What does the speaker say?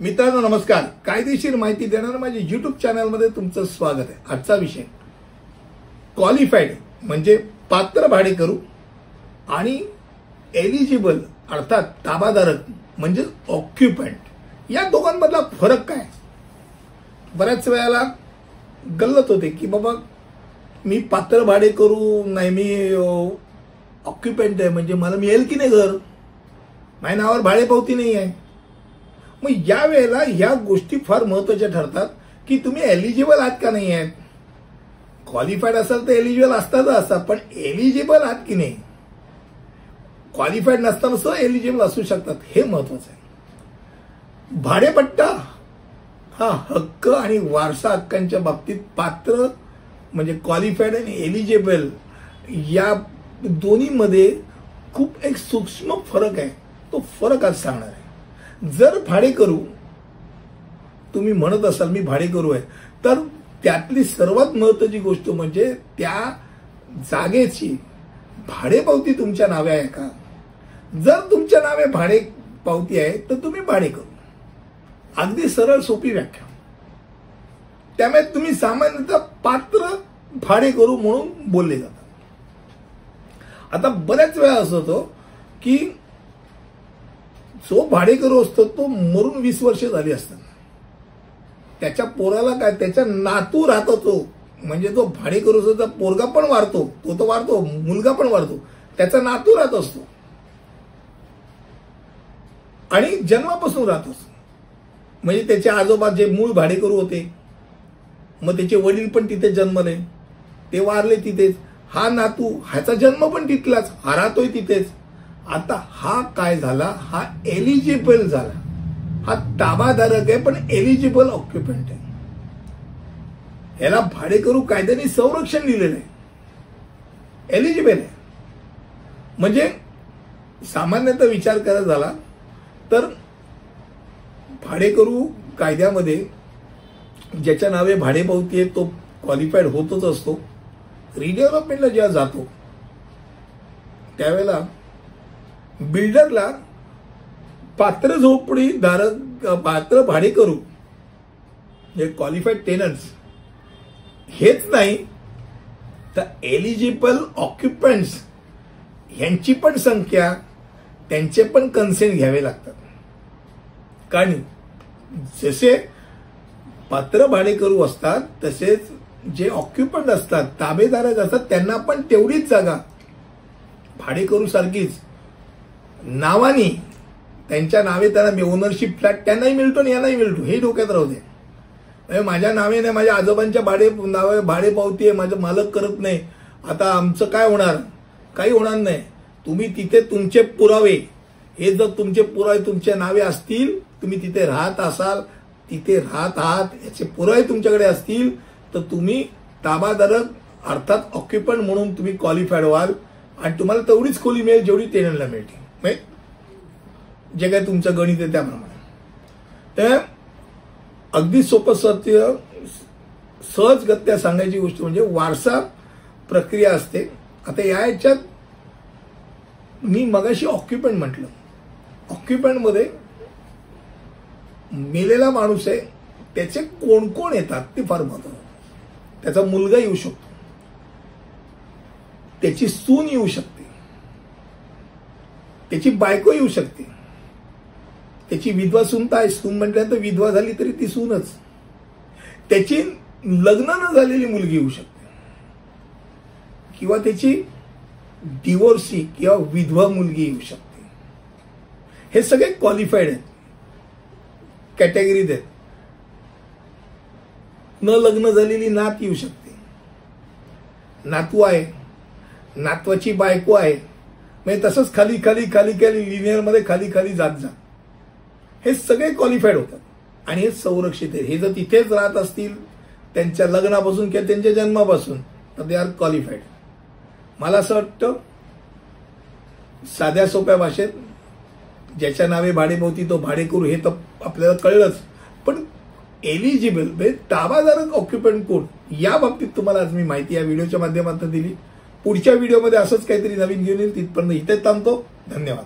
मित्रांनो नमस्कार. कायदेशीर माहिती देणाऱ्या माझ्या YouTube चॅनलमध्ये तुमचं स्वागत आहे. आजचा विषय क्वालिफाईड म्हणजे पात्र भाडेकरू आणि एलिजिबल अर्थात ताबाधारक म्हणजे ऑक्युपंट या दोघांमधला फरक काय. बऱ्याच वेळेला गल्लत होते की बाबा मी पात्र भाडेकरू नाही, मी ऑक्युपंट आहे, म्हणजे मला मिळेल की नाही घर, माझ्या नावावर भाडेपावती नाही आहे. मग या वेळेला ह्या गोष्टी फार महत्त्वाच्या ठरतात की तुम्ही एलिजिबल आहात का नाही आहेत. क्वालिफाईड असाल तर एलिजिबल असताच असतात, पण एलिजिबल आहात की नाही. क्वालिफाईड नसताना सुद्धा एलिजिबल असू शकतात, हे महत्त्वाचं आहे. भाडेपट्टा हा हक्क आणि वारसा हक्कांच्या बाबतीत पात्र म्हणजे क्वालिफाईड आणि एलिजिबल या दोन्हीमध्ये खूप एक सूक्ष्म फरक आहे. तो फरक आज सांगणार आहे. जर भाडेकरू तुम्ही म्हणत असाल मी भाडेकरू आहे, तर त्यातली सर्वात महत्त्वाची गोष्ट म्हणजे त्या जागेची भाडेपावती तुमच्या नावे आहे का. जर तुमच्या नावे भाडेपावती आहे तर तुम्ही भाडेकरू. अगदी सरळ सोपी व्याख्या. त्यामुळे तुम्ही सामान्यतः पात्र भाडेकरू म्हणून बोलले जातात. आता बऱ्याच वेळा असं होतं की जो भाडेकरू असतो तो मरून 20 वर्ष झाली असतात. त्याच्या पोराला काय, त्याच्या नातू राहतो तो, म्हणजे तो भाडेकरू असतो त्याचा पोरगा पण वारतो, तो तर वारतो, मुलगा पण वारतो, त्याचा नातू राहत असतो आणि जन्मापासून राहत असतो. म्हणजे त्याचे आजोबा जे मूळ भाडेकरू होते, मग त्याचे वडील पण तिथे जन्मले, ते वारले तिथेच. हा नातू, ह्याचा जन्म पण तिथलाच, हा राहतोय तिथेच. आता हा काय झाला, हा एलिजिबल झाला, हा ताबाधारक आहे पण एलिजिबल ऑक्युपंट आहे. याला भाडेकरू कायद्याने संरक्षण दिलेलं आहे, एलिजिबल आहे. म्हणजे सामान्यतः विचार करायचा झाला तर भाडेकरू कायद्यामध्ये ज्याच्या नावे भाडेपावती आहे तो क्वालिफाईड होतच असतो. रिडेव्हलपमेंटला जेव्हा जातो त्यावेळेला बिल्डरला पात्र झोपडीधारक, पात्र भाडेकरू जे क्वालिफाईड टेनंट्स हेच नाही तर एलिजिबल ऑक्युपंट्स यांची पण संख्या, त्यांचे पण कन्सेंट घ्यावे लागतात. कारण जसे पात्र भाडेकरू असतात तसेच जे ऑक्युपंट असतात, ताबेदारक असतात, त्यांना पण तेवढीच जागा भाडेकरू सारखीच नावानी त्यांच्या नावे त्यांना ओनरशिप फ्लॅट त्यांनाही मिळतो आणि यांनाही मिळतो, हे डोक्यात राहू दे. माझ्या नावे नाही, माझ्या आजोबांच्या नावे भाडेपावती आहे, माझं मालक करत नाही, आता आमचं काय होणार. काही होणार नाही. तुम्ही तिथे तुमचे पुरावे, हे जर तुमचे पुरावे तुमच्या नावे असतील, तुम्ही तिथे राहत असाल, तिथे राहत आहात, याचे पुरावे तुमच्याकडे असतील तर तुम्ही ताबाधारक अर्थात ऑक्युपंट म्हणून तुम्ही क्वालिफाईड व्हाल आणि तुम्हाला तेवढीच खोली मिळेल जेवढी टेनंटला मिळते. जे काय तुमचं गणित आहे त्याप्रमाणे. तर अगदी सोपं सत्य सहजगत्या सांगायची गोष्ट म्हणजे वारसा प्रक्रिया असते. आता याच्यात मी मगाशी ऑक्युपंट म्हटलं, ऑक्युपंटमध्ये मेलेला माणूस आहे, त्याचे कोण कोण येतात ते फार महत्त्वाचं. त्याचा मुलगा येऊ शकतो, त्याची सून येऊ शकते, त्याची बायको येऊ शकते, त्याची विधवा सून तर आहे, सून म्हटल्यानंतर विधवा झाली तरी ती सूनच, त्याची लग्न न झालेली मुलगी येऊ शकते किंवा त्याची डिवोर्सी किंवा विधवा मुलगी येऊ शकते. हे सगळे क्वालिफाईड आहेत, कॅटेगरीज आहेत. न लग्न झालेली नात येऊ शकते, नातू आहे, नातवाची बायको आहे, म्हणजे तसंच खाली खाली खाली खाली लिनियरमध्ये खाली खाली जात जा. हे सगळे क्वालिफाईड होतात आणि हे संरक्षित आहे. हे जर तिथेच राहत असतील त्यांच्या लग्नापासून किंवा त्यांच्या जन्मापासून तर दे आर क्वालिफाईड. मला असं वाटतं साध्या सोप्या भाषेत ज्याच्या नावे भाडेपावती तो भाडेकरू हे तर आपल्याला कळलंच, पण एलिजिबल म्हणजे ताबाधारक ऑक्युपंट कोण या बाबतीत तुम्हाला आज मी माहिती या व्हिडिओच्या माध्यमातून दिली. पुढच्या व्हिडिओमध्ये असंच काहीतरी नवीन घेऊन येईल. तिथपर्यंत इथेच थांबतो. धन्यवाद.